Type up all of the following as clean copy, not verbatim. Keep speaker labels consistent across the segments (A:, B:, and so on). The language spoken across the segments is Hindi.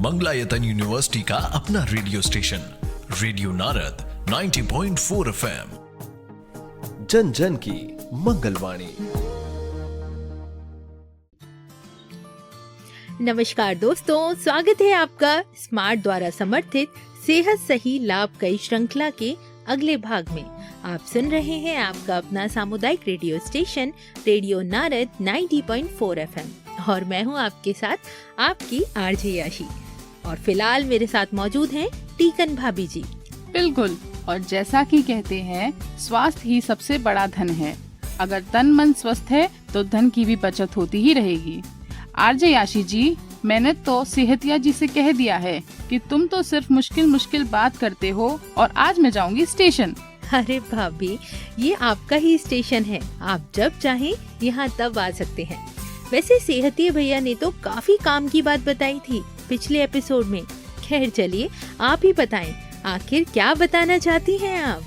A: मंगलायतन यूनिवर्सिटी का अपना radio station radio Narad 90.4 FM, जन जन की मंगलवाणी।
B: नमस्कार दोस्तों, स्वागत है आपका स्मार्ट द्वारा समर्थित सेहत सही लाभ कई श्रृंखला के अगले भाग में। आप सुन रहे हैं आपका अपना सामुदायिक radio station radio Narad 90.4 FM और मैं हूं आपके साथ आपकी आरजे याशी। और फिलहाल मेरे साथ मौजूद हैं टीकन भाभी जी।
C: बिल्कुल, और जैसा कि कहते हैं स्वास्थ्य ही सबसे बड़ा धन है। अगर तन मन स्वस्थ है तो धन की भी बचत होती ही रहेगी। आरजे याशी जी, मैंने तो सेहतिया जी से कह दिया है कि तुम तो सिर्फ मुश्किल बात करते हो और आज मैं जाऊंगी स्टेशन।
B: अरे भाभी, ये आपका ही स्टेशन है, आप जब चाहें यहाँ तब आ सकते हैं। वैसे सेहतिया भैया ने तो काफी काम की बात बताई थी पिछले एपिसोड में। खैर चलिए, आप ही बताएं, आखिर क्या बताना चाहती हैं आप?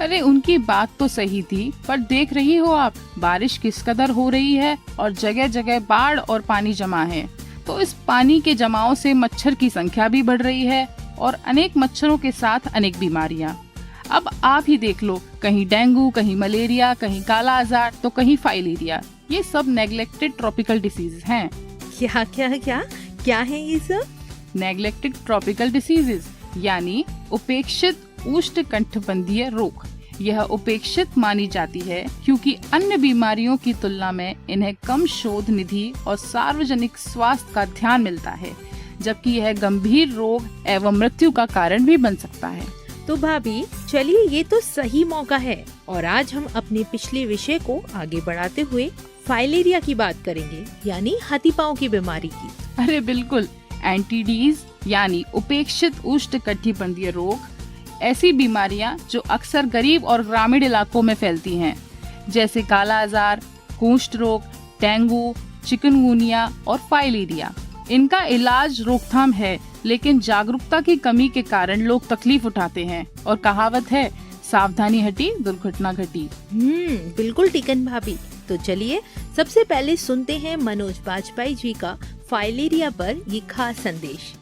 C: अरे उनकी बात तो सही थी, पर देख रही हो आप बारिश किस कदर हो रही है और जगह जगह बाढ़ और पानी जमा है। तो इस पानी के जमाव से मच्छर की संख्या भी बढ़ रही है और अनेक मच्छरों के साथ अनेक बीमारियां। अब आप ही देख लो, कहीं डेंगू, कहीं मलेरिया, कहीं काला आजार तो कहीं फाइलेरिया। ये सब नेग्लेक्टेड ट्रॉपिकल डिसीज हैं।
B: क्या क्या क्या क्या है ये सब?
C: नेग्लेक्टेड ट्रॉपिकल डिसीजेज यानी उपेक्षित उष्णकटिबंधीय रोग। यह उपेक्षित मानी जाती है क्योंकि अन्य बीमारियों की तुलना में इन्हें कम शोध निधि और सार्वजनिक स्वास्थ्य का ध्यान मिलता है, जबकि यह गंभीर रोग एवं मृत्यु का कारण भी बन सकता है।
B: तो भाभी चलिए, ये तो सही मौका है और आज हम अपने पिछले विषय को आगे बढ़ाते हुए फाइलेरिया की बात करेंगे, यानी हाथीपांव की बीमारी की।
C: अरे बिल्कुल, एनटीडीज यानी उपेक्षित उष्णकटिबंधीय रोग ऐसी बीमारियां जो अक्सर गरीब और ग्रामीण इलाकों में फैलती हैं, जैसे काला आजार, कुष्ठ रोग, डेंगू, चिकनगुनिया और फाइलेरिया। इनका इलाज रोकथाम है, लेकिन जागरूकता की कमी के कारण लोग तकलीफ उठाते हैं और कहावत है, सावधानी हटी दुर्घटना घटी।
B: बिल्कुल टीकन भाभी। तो चलिए सबसे पहले सुनते हैं मनोज बाजपेयी जी का फाइलेरिया पर ये खास संदेश।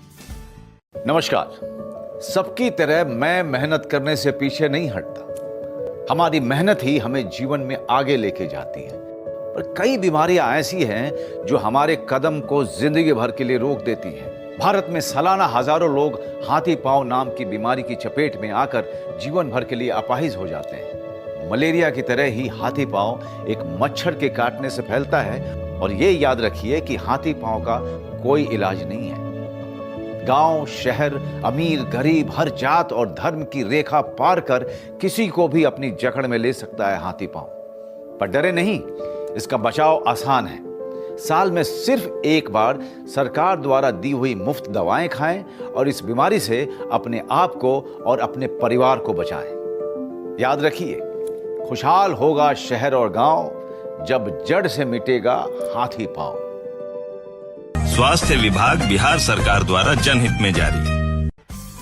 D: नमस्कार। सबकी तरह मैं मेहनत करने से पीछे नहीं हटता। हमारी मेहनत ही हमें जीवन में आगे लेके जाती है। पर कई बीमारियां ऐसी हैं जो हमारे कदम को जिंदगी भर के लिए रोक देती हैं। भारत में सालाना हजारों लोग हाथीपांव नाम की बीमारी की चपेट में आकर जीवन भर के लिए अपाहिज हो जाते हैं। मलेरिया की तरह ही हाथीपांव एक मच्छर के काटने से फैलता है और ये याद रखिए कि हाथीपांव का कोई इलाज नहीं है। गांव, शहर, अमीर, गरीब, हर जात और धर्म की रेखा पार कर किसी को भी अपनी जकड़ में ले सकता है हाथीपांव। पर डरे नहीं, इसका बचाव आसान है। साल में सिर्फ एक बार सरकार द्वारा दी हुई मुफ्त दवाएं खाएं और इस बीमारी से अपने आप को और अपने परिवार को बचाएं। याद रखिए, खुशहाल होगा शहर और गांव जब जड़ से मिटेगा हाथीपांव।
E: स्वास्थ्य विभाग बिहार सरकार द्वारा जनहित में जारी।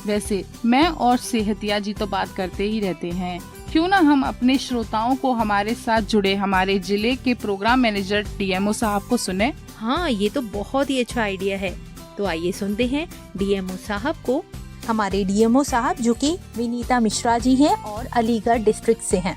C: वैसे मैं और सेहतिया जी तो बात करते ही रहते हैं, क्यों ना हम अपने श्रोताओं को हमारे साथ जुड़े हमारे जिले के प्रोग्राम मैनेजर डीएमओ साहब को सुने।
B: हाँ, ये तो बहुत ही अच्छा आइडिया है। तो आइए सुनते हैं डीएमओ साहब को। हमारे डीएमओ साहब जो कि विनीता मिश्रा जी हैं और अलीगढ़ डिस्ट्रिक्ट से हैं।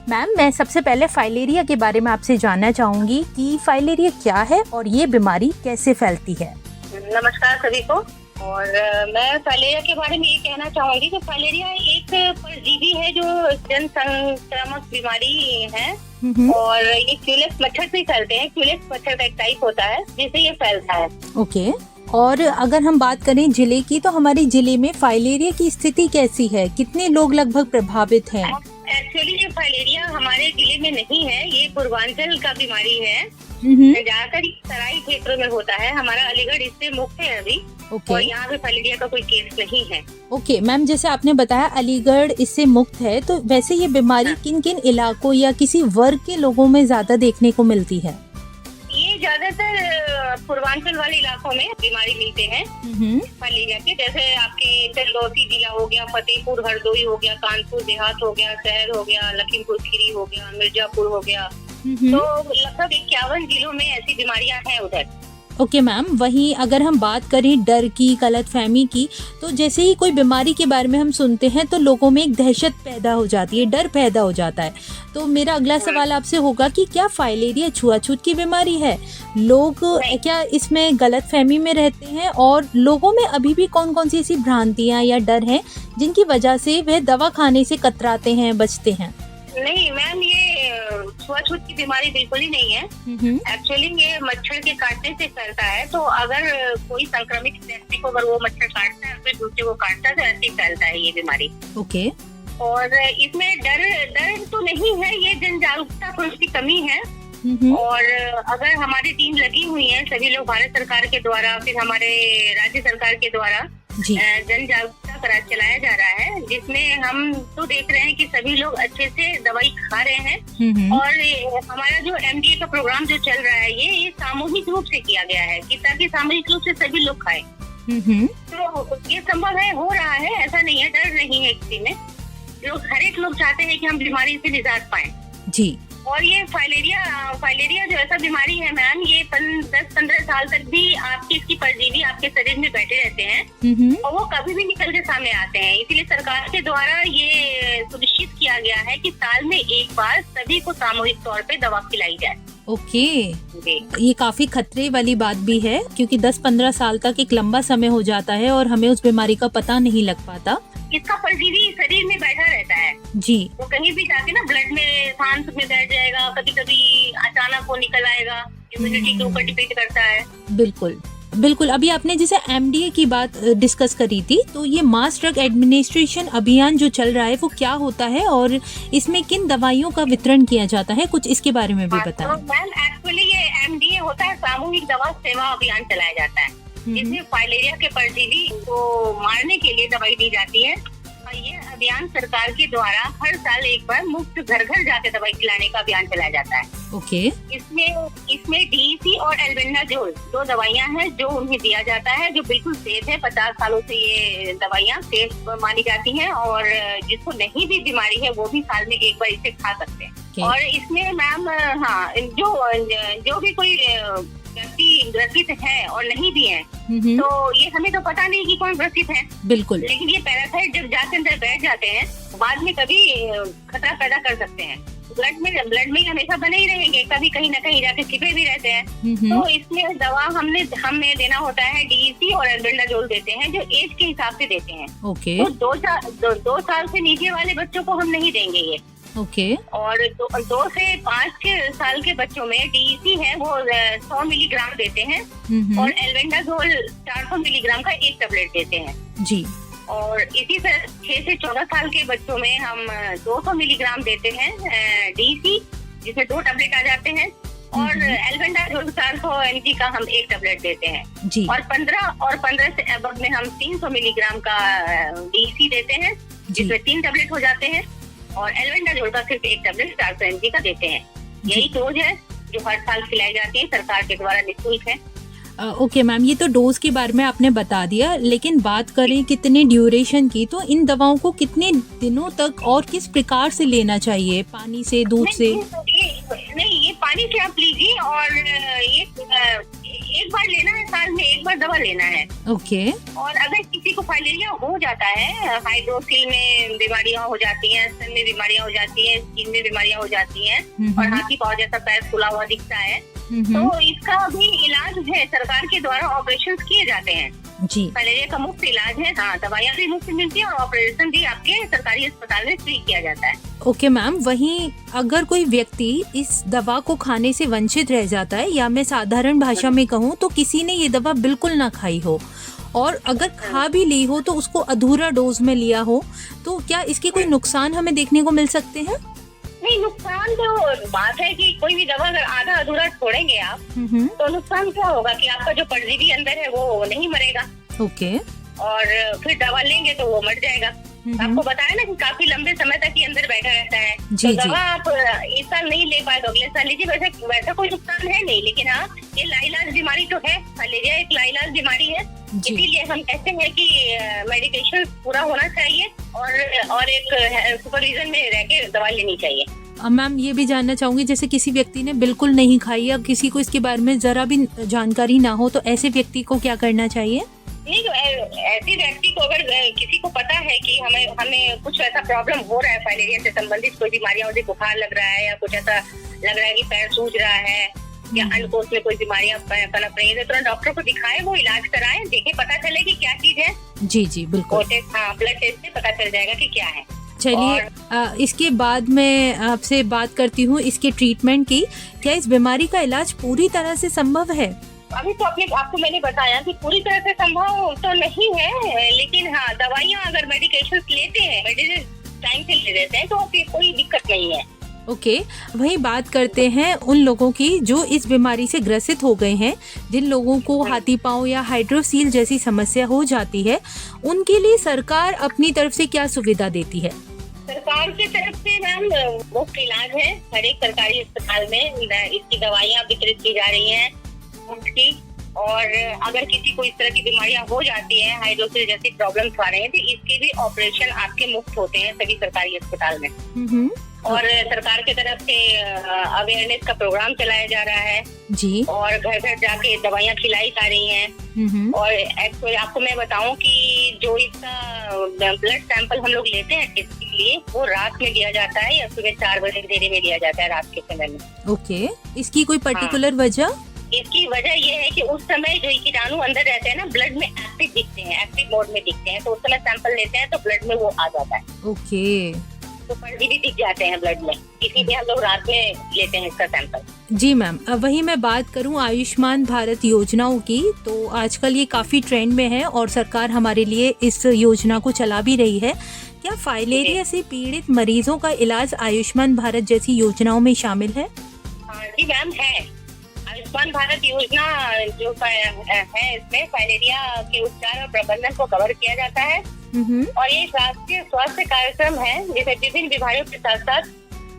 B: मैम, मैं सबसे पहले फाइलेरिया के बारे में आपसे जानना चाहूंगी कि फाइलेरिया क्या है और ये बीमारी कैसे फैलती है।
F: नमस्कार सभी को। और मैं फाइलेरिया के बारे में ये कहना चाहूंगी कि फाइलेरिया एक परजीवी है जो जन संक्रामक बीमारी है और ये क्यूलेक्स मच्छर से फैलते हैं। क्यूलेक्स मच्छर का एक टाइप होता है जिससे ये फैलता है।
B: ओके। और अगर हम बात करें जिले की, तो हमारे जिले में फाइलेरिया की स्थिति कैसी है? कितने लोग लगभग प्रभावित हैं?
F: एक्चुअली ये फाइलेरिया हमारे जिले में नहीं है, ये पूर्वांचल का बीमारी है। ज्यादातर तराई क्षेत्रों में होता है। हमारा अलीगढ़ इससे मुक्त है अभी। और यहाँ पे फाइलेरिया का कोई केस नहीं है।
B: ओके मैम, जैसे आपने बताया अलीगढ़ इससे मुक्त है, तो वैसे ये बीमारी किन किन इलाकों या किसी वर्ग के लोगों में ज्यादा देखने को मिलती है?
F: ये ज्यादातर पूर्वांचल वाले इलाकों में बीमारी मिलते हैं फाइलेरिया के। जैसे आपके चंदौती जिला हो गया, फतेहपुर हरदोई हो गया, कानपुर देहात हो गया, शहर हो गया, लखीमपुर खीरी हो गया, मिर्जापुर हो गया। तो लगभग 51 जिलों में ऐसी बीमारियां हैं उधर।
B: ओके मैम, वहीं अगर हम बात करें डर की, गलतफहमी की, तो जैसे ही कोई बीमारी के बारे में हम सुनते हैं तो लोगों में एक दहशत पैदा हो जाती है, डर पैदा हो जाता है। तो मेरा अगला सवाल आपसे होगा कि क्या फाइलेरिया छुआछूत की बीमारी है? लोग क्या इसमें गलतफहमी में रहते हैं, और लोगों में अभी भी कौन कौन सी ऐसी भ्रांतियाँ या डर हैं जिनकी वजह से वह दवा खाने से कतराते हैं, बचते हैं?
F: नहीं मैम, ये छुआछूत की बीमारी बिल्कुल ही नहीं है। एक्चुअली ये मच्छर के काटने से फैलता है। तो अगर कोई संक्रमित व्यक्ति को अगर वो मच्छर काटता है फिर दूसरे को काटता है तो ऐसे ही फैलता है ये बीमारी।
B: ओके।
F: और इसमें डर तो नहीं है, ये जन जागरूकता थोड़ी सी कमी है। और अगर हमारी टीम लगी हुई है, सभी लोग भारत सरकार के द्वारा, फिर हमारे राज्य सरकार के द्वारा जन जागरूकता करा चलाया जा रहा है, जिसमें हम तो देख रहे हैं कि सभी लोग अच्छे से दवाई खा रहे हैं। और हमारा जो MDA का प्रोग्राम जो चल रहा है ये सामूहिक रूप से किया गया है कि ताकि सामूहिक रूप से सभी लोग खाएं। तो ये संभव है, हो रहा है, ऐसा नहीं है, डर नहीं है किसी में। हर एक लोग चाहते हैं कि हम बीमारी से निजात पाएं।
B: जी।
F: और ये फाइलेरिया जो ऐसा बीमारी है मैम, ये 10-15 साल तक भी आपकी इसकी परजीवी आपके शरीर में बैठे रहते हैं और वो कभी भी निकल के सामने आते हैं। इसीलिए सरकार के द्वारा ये सुनिश्चित किया गया है कि साल में एक बार सभी को सामूहिक तौर पे दवा खिलाई जाए।
B: ओके। ये काफी खतरे वाली बात भी है, क्योंकि 10-15 साल तक एक लंबा समय हो जाता है और हमें उस बीमारी का पता नहीं लग पाता।
F: इसका परजीवी शरीर में बैठा रहता है
B: जी।
F: वो कहीं भी जाके ना ब्लड में, सांस में बैठ जाएगा, कभी कभी अचानक वो निकल आएगा। इम्यूनिटी के ऊपर डिपेंड करता है। बिल्कुल
B: बिल्कुल। अभी आपने जैसे MDA की बात डिस्कस करी थी, तो ये मास ड्रग एडमिनिस्ट्रेशन अभियान जो चल रहा है वो क्या होता है और इसमें किन दवाइयों का वितरण किया जाता है, कुछ इसके बारे में भी बताएं।
F: तो मैम एक्चुअली ये MDA होता है, सामूहिक दवा सेवा अभियान चलाया जाता है, जिसमें फाइलेरिया के परजीवी को मारने के लिए दवाई दी जाती है। और ये अभियान सरकार के द्वारा हर साल एक बार मुफ्त घर घर जाके दवाई खिलाने का अभियान चलाया जाता है।
B: ओके।
F: इसमें DEC और एल्बेंडाजोल 2 दवाइयां हैं जो उन्हें दिया जाता है, जो बिल्कुल सेफ है। 50 सालों से ये दवाइयां सेफ मानी जाती हैं और जिसको नहीं भी बीमारी है वो भी साल में एक बार इसे खा सकते हैं। और इसमें मैम हाँ, जो भी कोई व्यक्ति ग्रसित है और नहीं भी है, तो ये हमें तो पता नहीं कि कौन ग्रसित है। बिल्कुल। लेकिन ये पैरासाइट जब जाके अंदर बैठ जाते हैं बाद में कभी खतरा पैदा कर सकते हैं। ब्लड में हमेशा बने ही रहेंगे, कभी कहीं ना कहीं जाके छिपे भी रहते हैं। तो इसमें दवा हमें देना होता है, DEC और एल्बेंडाजोल देते हैं, जो एज के हिसाब से देते हैं। ओके। तो 2 साल से नीचे वाले बच्चों को हम नहीं देंगे ये। ओके। और 2 से 5 साल के बच्चों में DEC है वो 100 मिलीग्राम देते हैं और एल्बेंडाजोल 400 मिलीग्राम का एक टेबलेट देते हैं। जी। और इसी तरह 6 से 14 साल के बच्चों में हम 200 मिलीग्राम देते हैं DEC, जिसमें 2 टेबलेट आ जाते हैं, और एल्बेंडाजोल 400 mg का हम एक टेबलेट देते हैं। जी। और 15 से अबव में हम 300 मिलीग्राम का DEC देते हैं, जिसमें 3 टेबलेट हो जाते हैं, और एल्बेंडाजोल का सिर्फ एक टेबलेट 400 mg का देते हैं। यही डोज है जो हर साल खिलाई जाती है, सरकार के द्वारा निःशुल्क है।
B: ओके मैम, ये तो डोज के बारे में आपने बता दिया, लेकिन बात करें कितने ड्यूरेशन की, तो इन दवाओं को कितने दिनों तक और किस प्रकार से लेना चाहिए? पानी से, दूध से?
F: नहीं, ये पानी से आप लीजिए और ये एक बार लेना है, साल में एक बार दवा लेना है। ओके। और अगर किसी को फाइलेरिया हो जाता है, हाइड्रोसिल में बीमारियां हो जाती हैं, स्तन में बीमारियां हो जाती हैं, स्किन में बीमारियां हो जाती हैं और हाथी पांव जैसा पैर फूला हुआ दिखता है, तो इसका भी इलाज है, सरकार के द्वारा ऑपरेशन किए जाते हैं। जी। फाइलेरिया का मुफ्त इलाज है। हाँ, दवाइयाँ भी मुफ्त मिलती है और ऑपरेशन भी आपके सरकारी अस्पताल में फ्री किया जाता है।
B: ओके मैम, वहीं अगर कोई व्यक्ति इस दवा को खाने से वंचित रह जाता है, या मैं साधारण भाषा में कहूँ तो किसी ने ये दवा बिल्कुल ना खाई हो और अगर खा भी ली हो तो उसको अधूरा डोज में लिया हो, तो क्या इसके कोई नुकसान हमें देखने को मिल सकते हैं?
F: नहीं, नुकसान तो बात है कि कोई भी दवा अगर आधा अधूरा छोड़ेंगे आप तो नुकसान क्या होगा कि आपका जो परजीवी अंदर है वो नहीं मरेगा। ओके। और फिर दवा लेंगे तो वो मर जाएगा। आपको बताया ना कि काफी लंबे समय तक ये अंदर बैठा रहता है। जी, तो दवा आप इस साल नहीं ले पाए तो अगले साल लीजिए। वैसा कोई नुकसान है नहीं, लेकिन हाँ ये लाइलाज बीमारी तो है, फाइलेरिया एक लाइलाज बीमारी है, इसीलिए हम कहते हैं कि मेडिकेशन पूरा होना चाहिए और एक सुपरविजन में रह के दवा लेनी चाहिए।
B: मैम ये भी जानना चाहूँगी, जैसे किसी व्यक्ति ने बिल्कुल नहीं खाई या किसी को इसके बारे में ज़रा भी जानकारी ना हो, तो ऐसे व्यक्ति को क्या करना चाहिए?
F: नहीं, तो ऐसे व्यक्ति को अगर किसी को पता है कि हमें कुछ ऐसा प्रॉब्लम हो रहा है, फाइलेरिया से संबंधित कोई बीमारियां, मुझे बुखार लग रहा है या कुछ ऐसा लग रहा है कि पैर सूज रहा है या अंडकोश में कोई बीमारियां पनप रही है, तो तुरंत डॉक्टर को दिखाएं, वो इलाज कराएं, देखें, पता चले कि क्या चीज है।
B: जी बिल्कुल।
F: ब्लड टेस्ट से पता चल जाएगा कि क्या है।
B: चलिए, इसके बाद मैं आपसे बात करती हूँ इसके ट्रीटमेंट की। क्या इस बीमारी का इलाज पूरी तरह से संभव है?
F: अभी तो आपको मैंने बताया कि पूरी तरह से संभव तो नहीं है, लेकिन हाँ, दवाइयाँ अगर मेडिकेशन लेते हैं, मेडिसिन टाइम से ले लेते हैं, तो कोई दिक्कत नहीं है।
B: ओके, वहीं बात करते हैं उन लोगों की जो इस बीमारी से ग्रसित हो गए हैं, जिन लोगों को हाथी पांव या हाइड्रोसील जैसी समस्या हो जाती है, उनके लिए सरकार अपनी तरफ से क्या सुविधा देती है?
F: सरकार की तरफ से मैम मुफ्त इलाज है, हर एक सरकारी अस्पताल में इसकी दवाइयाँ वितरित की जा रही हैं मुफ्त की। और अगर किसी को इस तरह की बीमारियां हो जाती हैं, हाइड्रोसिल जैसी प्रॉब्लम्स आ रहे हैं, तो इसके भी ऑपरेशन आपके मुफ्त होते हैं सभी सरकारी अस्पताल में। और सरकार की तरफ से अवेयरनेस का प्रोग्राम चलाया जा रहा है
B: जी, और
F: घर घर जाके दवाइयाँ खिलाई जा रही हैं। और एक्चुअली आपको मैं बताऊं कि जो इसका ब्लड सैंपल हम लोग लेते हैं टेस्ट के लिए, वो रात में लिया जाता है या सुबह 4 बजे अंधेरे में लिया जाता है, रात के समय में।
B: ओके, इसकी कोई पर्टिकुलर वजह?
F: इसकी वजह ये है कि उस समय जो कीटाणु अंदर रहते हैं ना, ब्लड में एक्टिव दिखते हैं, एक्टिव मोड में दिखते हैं, तो उस समय सैंपल लेते हैं तो ब्लड में वो आ जाता है।
B: ओके,
F: तो परजीवी दिख जाते हैं ब्लड में, इसीलिए हम लोग रात में लेते हैं इसका सैंपल।
B: जी मैम, अब वही मैं बात करूं आयुष्मान भारत योजनाओं की, तो आजकल ये काफी ट्रेंड में है और सरकार हमारे लिए इस योजना को चला भी रही है। क्या फाइलेरिया से पीड़ित मरीजों का इलाज आयुष्मान भारत जैसी योजनाओं में शामिल है?
F: जी मैम, है। आयुष्मान भारत योजना जो है, इसमें फाइलेरिया के उपचार और प्रबंधन को कवर किया जाता है। और ये राष्ट्रीय स्वास्थ्य कार्यक्रम है जिसे विभिन्न विभागों के साथ साथ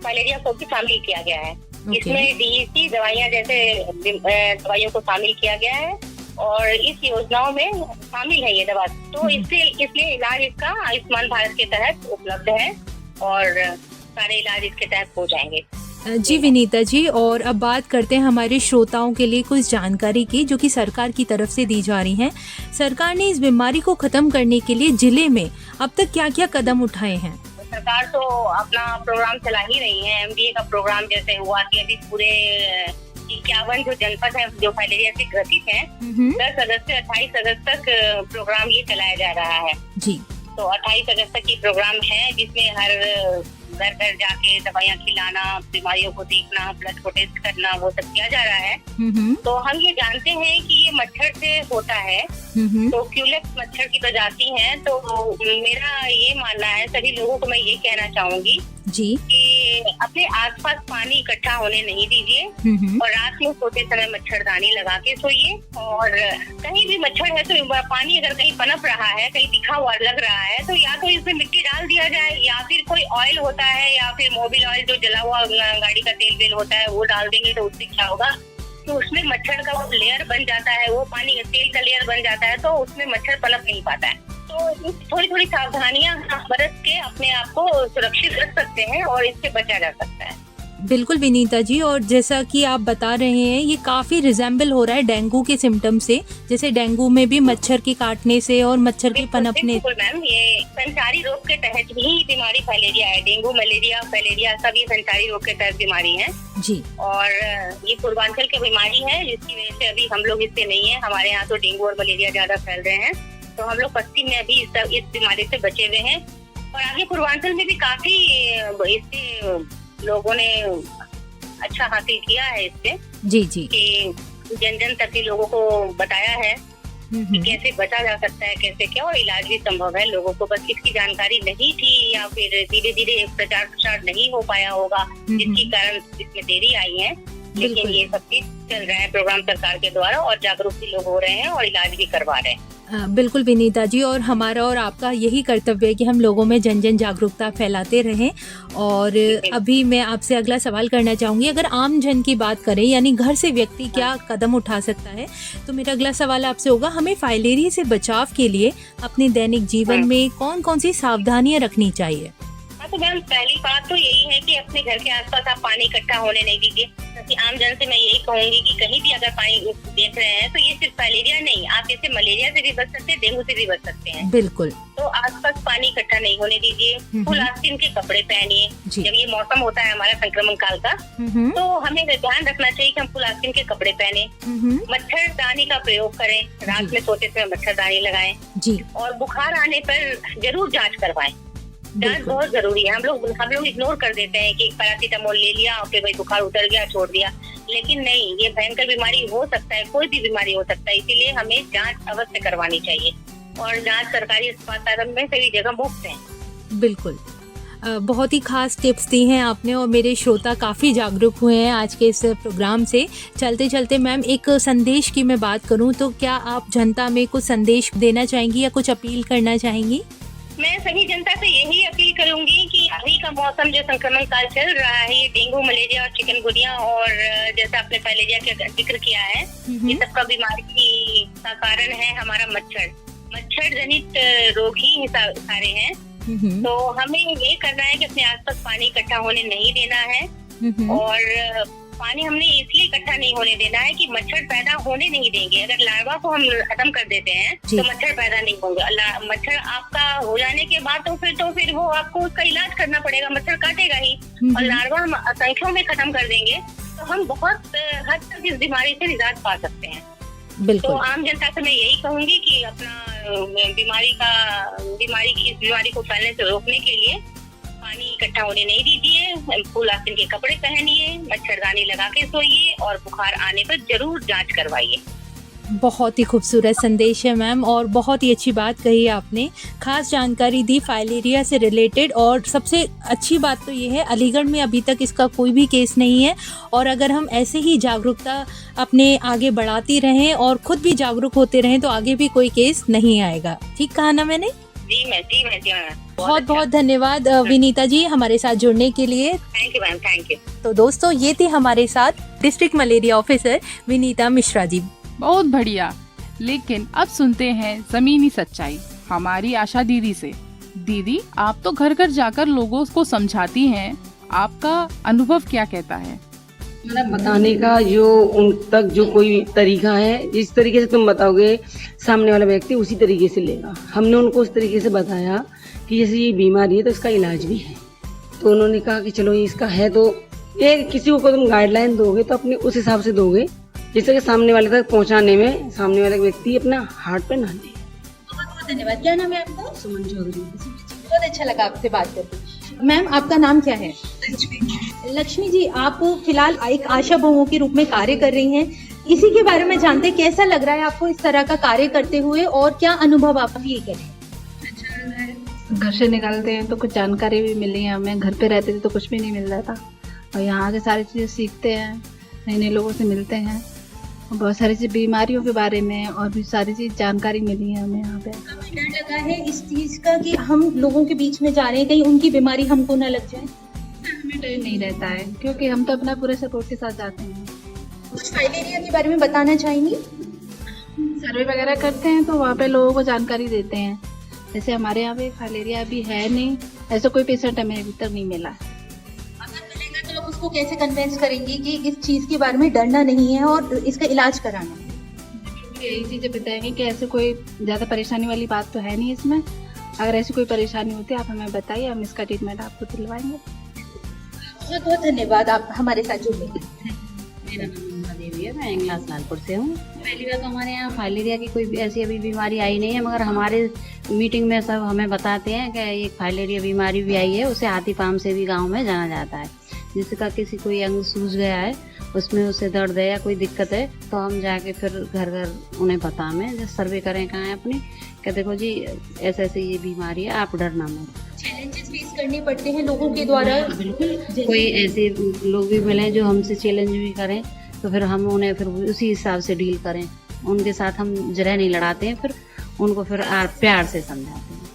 F: फाइलेरिया को भी शामिल किया गया है। इसमें डीईसी दवाइयाँ जैसे दवाइयों को शामिल किया गया है और इस योजनाओं में शामिल है ये दवा, तो इसलिए इलाज इसका आयुष्मान भारत के तहत उपलब्ध है और सारे इलाज इसके तहत हो जाएंगे।
B: जी विनीता जी, और अब बात करते हैं हमारे श्रोताओं के लिए कुछ जानकारी की जो कि सरकार की तरफ से दी जा रही है। सरकार ने इस बीमारी को खत्म करने के लिए जिले में अब तक क्या क्या कदम उठाए हैं?
F: सरकार तो अपना प्रोग्राम चला ही रही है। एमडीए का प्रोग्राम जैसे हुआ कि अभी पूरे 51 जो जनपद है जो फाइलेरिया से ग्रसित है, 10 अगस्त से 28 अगस्त तक प्रोग्राम ये चलाया जा रहा है जी। तो 28 अगस्त तक की प्रोग्राम है जिसमें हर घर घर जाके दवाइयाँ खिलाना, बीमारियों को देखना, ब्लड को टेस्ट करना, वो सब किया जा रहा है। तो हम ये जानते हैं कि ये मच्छर से होता है, तो क्यूलेक्स मच्छर की प्रजाति है। तो मेरा ये मानना है, सभी लोगों को मैं ये कहना चाहूंगी जी कि अपने आसपास पानी इकट्ठा होने नहीं दीजिए और रात में सोते समय मच्छरदानी लगा के सोइए। और कहीं भी मच्छर है तो पानी अगर कहीं पनप रहा है, कहीं दिखा हुआ लग रहा है, तो या तो इसमें मिट्टी डाल दिया जाए या फिर कोई ऑयल होता है या फिर मोबिल ऑयल जो जला हुआ गाड़ी का तेल वेल होता है वो डाल देंगे। तो उससे क्या होगा तो उसमें मच्छर का वो लेयर बन जाता है, वो पानी तेल का लेयर बन जाता है, तो उसमें मच्छर पनप नहीं पाता है। तो थोड़ी थोड़ी सावधानियां बरत के अपने आप को सुरक्षित रख सकते हैं और इससे बचा जा सकता है।
B: बिल्कुल विनीता जी, और जैसा कि आप बता रहे हैं ये काफी रिजेंबल हो रहा है डेंगू के सिम्टम से, जैसे डेंगू में भी मच्छर के काटने से और मच्छर के पनपने।
F: बिल्कुल मैम, ये संचारी रोग के तहत ही बीमारी फाइलेरिया है। डेंगू, मलेरिया, फाइलेरिया सब ये संचारी रोग के तहत बीमारी है जी। और ये पूर्वांचल की बीमारी है जिसकी वजह से अभी हम लोग इससे नहीं है। हमारे यहाँ तो डेंगू और मलेरिया ज्यादा फैल रहे हैं, तो हम लोग पश्चिम में अभी इस बीमारी से बचे हुए हैं। और आगे पूर्वांचल में भी काफी इससे लोगों ने अच्छा हासिल किया है इससे जी कि जन जन तक ही लोगों को बताया है कि कैसे बचा जा सकता है, कैसे क्या, और इलाज भी संभव है। लोगों को बस इसकी जानकारी नहीं थी या फिर धीरे धीरे प्रचार प्रसार नहीं हो पाया होगा जिसके कारण इसमें देरी आई है। लेकिन ये सब चीज चल रहा है प्रोग्राम सरकार के द्वारा और जागरूक भी लोग हो रहे हैं और इलाज भी करवा रहे हैं।
B: बिल्कुल विनीता जी, और हमारा और आपका यही कर्तव्य है कि हम लोगों में जन जन जागरूकता फैलाते रहें। और अभी मैं आपसे अगला सवाल करना चाहूँगी, अगर आम जन की बात करें यानी घर से व्यक्ति क्या कदम उठा सकता है, तो मेरा अगला सवाल आपसे होगा, हमें फाइलेरिया से बचाव के लिए अपने दैनिक जीवन में कौन कौन सी सावधानियाँ रखनी चाहिए?
F: तो मैम पहली बात तो यही है कि अपने घर के आसपास आप पानी इकट्ठा होने नहीं दीजिए। क्योंकि आम जन से मैं यही कहूंगी कि कहीं भी अगर पानी देख रहे हैं तो ये सिर्फ फाइलेरिया नहीं, आप इससे मलेरिया से भी बच सकते हैं, डेंगू से भी बच सकते हैं।
B: बिल्कुल।
F: तो आसपास पानी इकट्ठा नहीं होने दीजिए। फुल आस्तीन के कपड़े पहनिए। जब ये मौसम होता है हमारा संक्रमण काल का, तो हमें ध्यान रखना चाहिए कि हम फुल आस्तीन के कपड़े पहने। मच्छरदानी का प्रयोग करें, रात में सोते समय मच्छरदानी लगाएं
B: जी।
F: और बुखार आने पर जरूर जांच करवाएं। जांच बहुत जरूरी है। हम लोग इग्नोर कर देते हैं कि पैरासीटामोल ले लिया और फिर भाई बुखार उतर गया, छोड़ दिया, लेकिन नहीं, ये भयंकर बीमारी हो सकता है, कोई भी बीमारी हो सकता है। इसीलिए हमें जांच अवश्य करवानी चाहिए और जांच सरकारी अस्पताल में सभी जगह मुफ्त है।
B: बिल्कुल। बहुत ही खास टिप्स दी हैं आपने और मेरे श्रोता काफ़ी जागरूक हुए हैं आज के इस प्रोग्राम से। चलते चलते मैम एक संदेश की मैं बात करूं तो क्या आप जनता में कुछ संदेश देना चाहेंगी या कुछ अपील करना चाहेंगी?
F: मैं सभी जनता से यही अपील करूंगी कि अभी का मौसम जो संक्रमण काल चल रहा है, ये डेंगू, मलेरिया और चिकनगुनिया और जैसा आपने फाइलेरिया का जिक्र किया है, ये सबका बीमारी का कारण है हमारा मच्छर जनित रोग ही सारे हैं। तो हमें ये करना है कि अपने आसपास पानी इकट्ठा होने नहीं देना है और पानी हमने इसलिए इकट्ठा नहीं होने देना है कि मच्छर पैदा होने नहीं देंगे। अगर लार्वा को हम खत्म कर देते हैं तो मच्छर पैदा नहीं होंगे। मच्छर आपका हो जाने के बाद तो फिर वो आपको उसका इलाज करना पड़ेगा, मच्छर काटेगा ही। और लार्वा हम असंख्यों में खत्म कर देंगे तो हम बहुत हद तक इस बीमारी से निजात पा सकते हैं।
B: बिल्कुल।
F: तो आम जनता से मैं यही कहूंगी कि अपना इस बीमारी को फैलने से रोकने के लिए पानी इकट्ठा होने नहीं दीजिए, फुल आस्तीन के कपड़े पहनिए, मच्छरदानी लगा के सोइए और बुखार आने पर जरूर जांच करवाइए।
B: बहुत ही खूबसूरत संदेश है मैम और बहुत ही अच्छी बात कही आपने, खास जानकारी दी फाइलेरिया से रिलेटेड। और सबसे अच्छी बात तो ये है अलीगढ़ में अभी तक इसका कोई भी केस नहीं है और अगर हम ऐसे ही जागरूकता अपने आगे बढ़ाती रहें और खुद भी जागरूक होते रहें तो आगे भी कोई केस नहीं आएगा। ठीक कहा ना मैंने?
F: जी मैं
B: बहुत बहुत धन्यवाद विनीता जी हमारे साथ जुड़ने के लिए।
F: Thank you ma'am, thank you.
B: तो दोस्तों ये थी हमारे साथ district malaria officer Vinita Mishra ji.
C: बहुत बढ़िया। लेकिन अब सुनते हैं जमीनी सच्चाई हमारी आशा दीदी से। दीदी, आप तो घर घर जाकर लोगों को समझाती हैं, आपका अनुभव क्या कहता है?
G: मतलब बताने का जो उन तक जो कोई तरीका है, जिस तरीके से तुम बताओगे सामने वाला व्यक्ति उसी तरीके से लेगा। हमने उनको उस तरीके से बताया कि जैसे ये बीमारी है तो इसका इलाज भी है, तो उन्होंने कहा कि चलो ये इसका है, तो ये किसी को तुम गाइडलाइन दोगे तो अपने उस हिसाब से दोगे जिससे कि सामने वाले तक पहुंचाने में सामने वाला व्यक्ति अपना हार्ट पे ना ले।
B: बहुत धन्यवाद। क्या नाम है आपका?
G: सुमन चौधरी।
B: बहुत अच्छा लगा आपसे बात करके। मैम आपका नाम क्या है? लक्ष्मी जी, आप फिलहाल एक आशा बहुओं के रूप में कार्य कर रही हैं, इसी के बारे में जानते हैं कैसा लग रहा है आपको इस तरह का कार्य करते हुए और क्या अनुभव आप फील करें?
H: घर से निकलते हैं तो कुछ जानकारी भी मिली है हमें, घर पे रहते थे तो कुछ भी नहीं मिल रहा था और यहाँ के सारी चीज़ें सीखते हैं, नए नए लोगों से मिलते हैं, बहुत सारी चीज़ बीमारियों के बारे में और भी सारी चीज़ जानकारी मिली है हमें यहाँ पे।
B: हमें डर लगा है इस चीज़ का कि हम लोगों के बीच में जा रहे हैं, कहीं उनकी बीमारी हमको ना लग जाए?
H: हमें डर नहीं रहता है क्योंकि हम तो अपना पूरे सपोर्ट के साथ जाते हैं।
B: कुछ फाइलेरिया के बारे में बताना चाहेंगी?
H: सर्वे वगैरह करते हैं तो वहाँ पे लोगों को जानकारी देते हैं। जैसे हमारे यहाँ पे फाइलेरिया अभी है नहीं, ऐसा कोई पेशेंट हमें अभी तक नहीं मिला।
B: अगर मिलेगा तो आप उसको कैसे कन्विंस करेंगी कि इस चीज़ के बारे में डरना नहीं है और इसका इलाज कराना है?
H: यही चीज़ें बताएंगे कि ऐसे कोई ज़्यादा परेशानी वाली बात तो है नहीं इसमें। अगर ऐसी कोई परेशानी होती है आप हमें बताइए, हम इसका ट्रीटमेंट आपको दिलवाएंगे।
B: बहुत बहुत धन्यवाद आप हमारे साथ जुड़ने के लिए।
I: मेरा नाम ममता देवी है, मैं इंगलास लालपुर से हूँ। पहली बार तो हमारे यहाँ फाइलेरिया की कोई ऐसी अभी बीमारी आई नहीं है, मगर हमारे मीटिंग में सब हमें बताते हैं कि एक फाइलेरिया बीमारी भी आई है, उसे हाथी पाम से भी गांव में जाना जाता है। जिसका किसी कोई अंग सूज गया है, उसमें उसे दर्द है या कोई दिक्कत है तो हम जाके फिर घर घर उन्हें बताएं, जैसे सर्वे करें कहाँ है अपनी, कि देखो जी ऐसे ऐसे ये बीमारी है, आप डरना मत।
B: चैलेंजेस फेस करने पड़ते हैं लोगों के द्वारा?
I: बिल्कुल। कोई ऐसे लोग भी मिले जो हमसे चैलेंज भी करें तो फिर हम उन्हें फिर उसी हिसाब से डील करें। उनके साथ हम जरा नहीं लड़ाते हैं, फिर उनको फिर प्यार से समझाते हैं।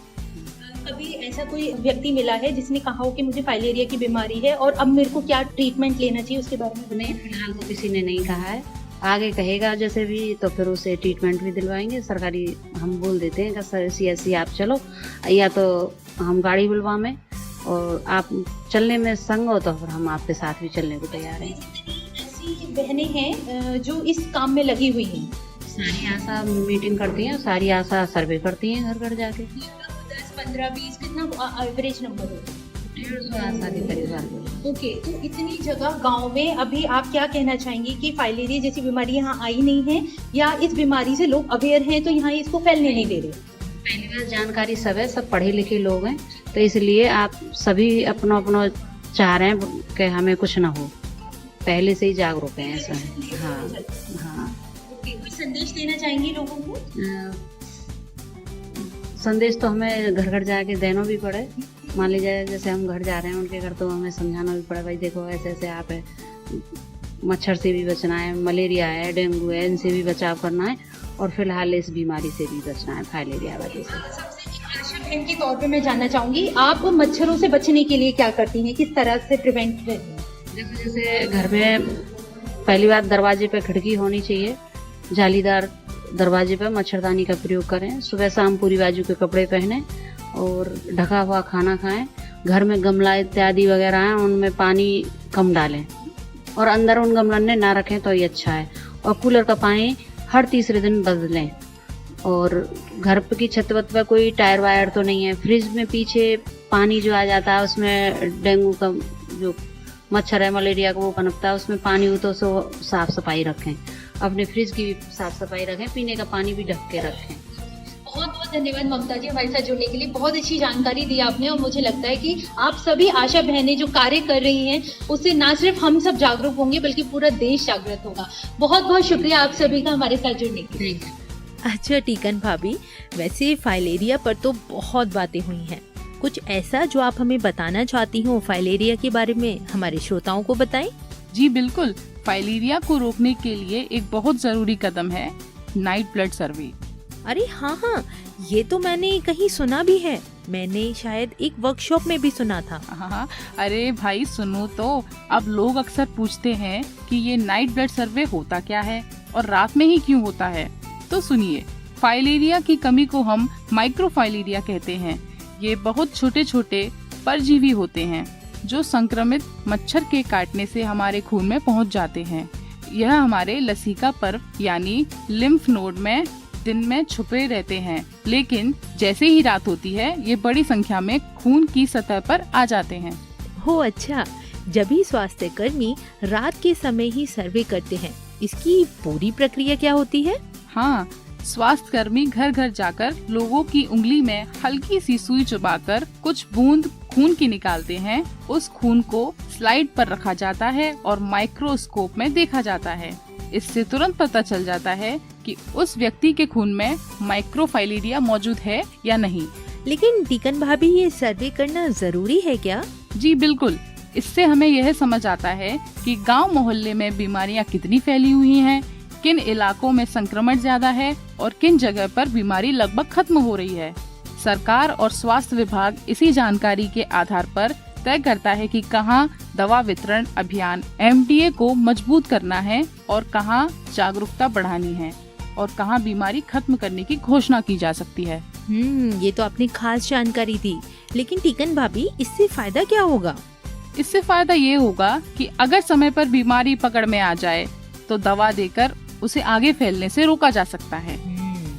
B: कभी ऐसा कोई व्यक्ति मिला है जिसने कहा हो कि मुझे फाइलेरिया की बीमारी है और अब मेरे को क्या ट्रीटमेंट लेना चाहिए, उसके बारे में?
I: नहीं, फिलहाल तो किसी ने नहीं कहा है। आगे कहेगा जैसे भी तो फिर उसे ट्रीटमेंट भी दिलवाएंगे। सरकारी हम बोल देते हैं कि CSC आप चलो, या तो हम गाड़ी बुलवा में और आप चलने में संग हो तो फिर हम आपके साथ भी चलने को तैयार हैं।
B: ऐसी बहनें हैं जो इस काम में लगी हुई हैं।
I: सारी आशा मीटिंग करती हैं, सारी आशा सर्वे करती हैं घर घर जाके।
B: 10, 15, 20 कितना एवरेज नंबर हो?
I: 150 आशा के करीब।
B: ओके, तो इतनी जगह गांव में अभी आप क्या कहना चाहेंगी कि फाइलेरिया जैसी बीमारी यहाँ आई नहीं है, या इस बीमारी से लोग अवेयर हैं तो यहाँ इसको फैलने नहीं दे रहे?
I: पहली बार जानकारी सब है, सब पढ़े लिखे लोग हैं, तो इसलिए आप सभी अपना अपना चाह रहे हैं कि हमें कुछ ना हो, पहले से ही जागरूक हैं ऐसा है। हाँ।
B: कोई संदेश देना चाहेंगी लोगों को?
I: संदेश तो हमें घर घर जाके देना भी पड़े। मान लीजिए जैसे हम घर जा रहे हैं उनके घर, तो हमें समझाना भी पड़े, भाई देखो ऐसे ऐसे आप है, मच्छर से भी बचना है, मलेरिया है, डेंगू है, इनसे भी बचाव करना है, और फिलहाल इस बीमारी से भी बचना है, फाइलेरिया वजह से।
B: आशा बहन के तौर पे मैं जानना चाहूंगी, आप मच्छरों से बचने के लिए क्या करती हैं, किस तरह से प्रिवेंट करती हैं?
I: देखो जैसे घर में पहली बात दरवाजे पे खिड़की होनी चाहिए, जालीदार दरवाजे पे मच्छरदानी का प्रयोग करें, सुबह शाम पूरी बाजू के कपड़े पहने और ढका हुआ खाना खाएं। घर में गमला इत्यादि वगैरह हैं उनमें पानी कम डालें, और अंदर उन गमलों में ना रखें तो ये अच्छा है। और कूलर का पानी हर तीसरे दिन बदलें। और घर की छत वत पर कोई टायर वायर तो नहीं है। फ्रिज में पीछे पानी जो आ जाता है उसमें डेंगू का जो मच्छर है, मलेरिया का वो पनपता है, उसमें पानी हो तो उसको साफ सफाई रखें। अपने फ्रिज की भी साफ सफाई रखें, पीने का पानी भी ढक के रखें।
B: बहुत बहुत धन्यवाद ममता जी हमारे साथ जुड़ने के लिए, बहुत अच्छी जानकारी दी आपने। और मुझे लगता है कि आप सभी आशा बहनें जो कार्य कर रही हैं उससे ना सिर्फ हम सब जागरूक होंगे बल्कि पूरा देश जागृत होगा। बहुत बहुत शुक्रिया आप सभी का हमारे साथ जुड़ने के लिए। अच्छा टीकन भाभी, वैसे फाइलेरिया पर तो बहुत बातें हुई हैं, कुछ ऐसा जो आप हमें बताना चाहती हो फाइलेरिया के बारे में हमारे श्रोताओं को बताएं।
C: जी बिल्कुल, फाइलेरिया को रोकने के लिए एक बहुत जरूरी कदम है नाइट ब्लड सर्वे।
B: अरे हाँ, ये तो मैंने कहीं सुना भी है, मैंने शायद एक वर्कशॉप में भी सुना था।
C: हाँ, अरे भाई सुनो तो, अब लोग अक्सर पूछते हैं कि ये नाइट ब्लड सर्वे होता क्या है और रात में ही क्यों होता है। तो सुनिए, फाइलेरिया की कमी को हम माइक्रोफाइलेरिया कहते हैं। ये बहुत छोटे छोटे परजीवी होते हैं जो संक्रमित मच्छर के काटने से हमारे खून में पहुंच जाते हैं। यह हमारे लसीका पर्व यानी लिम्फ नोड में दिन में छुपे रहते हैं, लेकिन जैसे ही रात होती है ये बड़ी संख्या में खून की सतह पर आ जाते हैं।
B: हो अच्छा, जब भी स्वास्थ्य कर्मी रात के समय ही सर्वे करते हैं, इसकी पूरी प्रक्रिया क्या होती है?
C: हाँ, स्वास्थ्य कर्मी घर घर जाकर लोगों की उंगली में हल्की सी सुई चुबाकर कुछ बूंद खून की निकालते हैं। उस खून को स्लाइड पर रखा जाता है और माइक्रोस्कोप में देखा जाता है। इससे तुरंत पता चल जाता है कि उस व्यक्ति के खून में माइक्रोफाइलेरिया मौजूद है या नहीं।
B: लेकिन टीकन भाभी, ये सर्वे करना जरूरी है क्या?
C: जी बिल्कुल, इससे हमें यह समझ आता है कि गांव मोहल्ले में बीमारियां कितनी फैली हुई हैं, किन इलाकों में संक्रमण ज्यादा है और किन जगह पर बीमारी लगभग खत्म हो रही है। सरकार और स्वास्थ्य विभाग इसी जानकारी के आधार पर तय करता है कि कहां दवा वितरण अभियान MDA को मजबूत करना है और कहां जागरूकता बढ़ानी है और कहां बीमारी खत्म करने की घोषणा की जा सकती है।
B: ये तो आपने खास जानकारी दी। लेकिन टीकन भाभी, इससे फायदा क्या होगा?
C: इससे फायदा ये होगा कि अगर समय पर बीमारी पकड़ में आ जाए तो दवा देकर उसे आगे फैलने से रोका जा सकता है।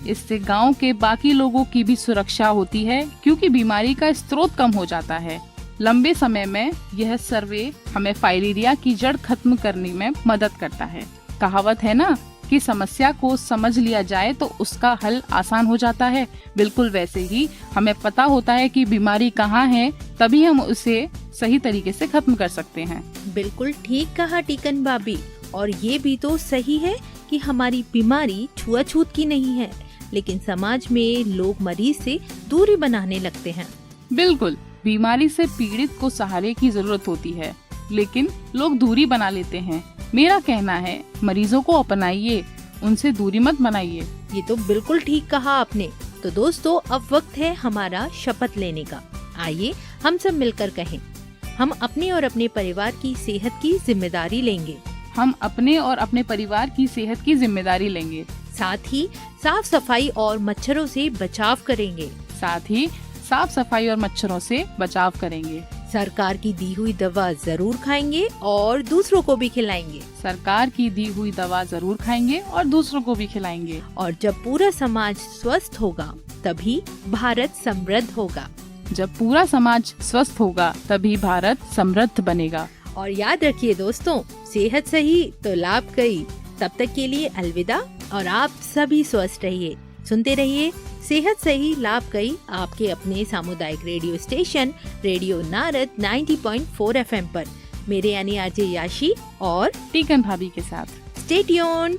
C: इससे गांव के बाकी लोगों की भी सुरक्षा होती है, क्योंकि बीमारी का स्रोत कम हो जाता है। लंबे समय में यह सर्वे हमें फाइलेरिया की जड़ खत्म करने में मदद करता है। कहावत है ना कि समस्या को समझ लिया जाए तो उसका हल आसान हो जाता है। बिल्कुल वैसे ही हमें पता होता है कि बीमारी कहाँ है, तभी हम उसे सही तरीके से खत्म कर सकते हैं।
B: बिल्कुल ठीक कहा टीकन भाभी। और ये भी तो सही है कि हमारी बीमारी छुआछूत की नहीं है, लेकिन समाज में लोग मरीज से दूरी बनाने लगते हैं।
C: बिल्कुल, बीमारी से पीड़ित को सहारे की जरूरत होती है, लेकिन लोग दूरी बना लेते हैं। मेरा कहना है, मरीजों को अपनाइए, उनसे दूरी मत बनाइए।
B: ये तो बिल्कुल ठीक कहा आपने। तो दोस्तों, अब वक्त है हमारा शपथ लेने का। आइए हम सब मिलकर कहें, हम अपने और अपने परिवार की सेहत की जिम्मेदारी लेंगे।
C: हम अपने और अपने परिवार की सेहत की जिम्मेदारी लेंगे।
B: साथ ही साफ सफाई और मच्छरों से बचाव करेंगे।
C: साथ ही साफ सफाई और मच्छरों से बचाव करेंगे।
B: सरकार की दी हुई दवा जरूर खाएंगे और दूसरों को भी खिलाएंगे।
C: सरकार की दी हुई दवा जरूर खाएंगे और दूसरों को भी खिलाएंगे।
B: और जब पूरा समाज स्वस्थ होगा तभी भारत समृद्ध होगा।
C: जब पूरा समाज स्वस्थ होगा तभी भारत समृद्ध बनेगा।
B: और याद रखिए दोस्तों, सेहत सही तो लाभ कई। तब तक के लिए अलविदा और आप सभी स्वस्थ रहिए। सुनते रहिए सेहत सही लाभ कई, आपके अपने सामुदायिक radio station radio Narad 90.4 FM पर। मेरे यानी आरजे याशी और
C: टीकन भाभी के साथ।
B: Stay tuned.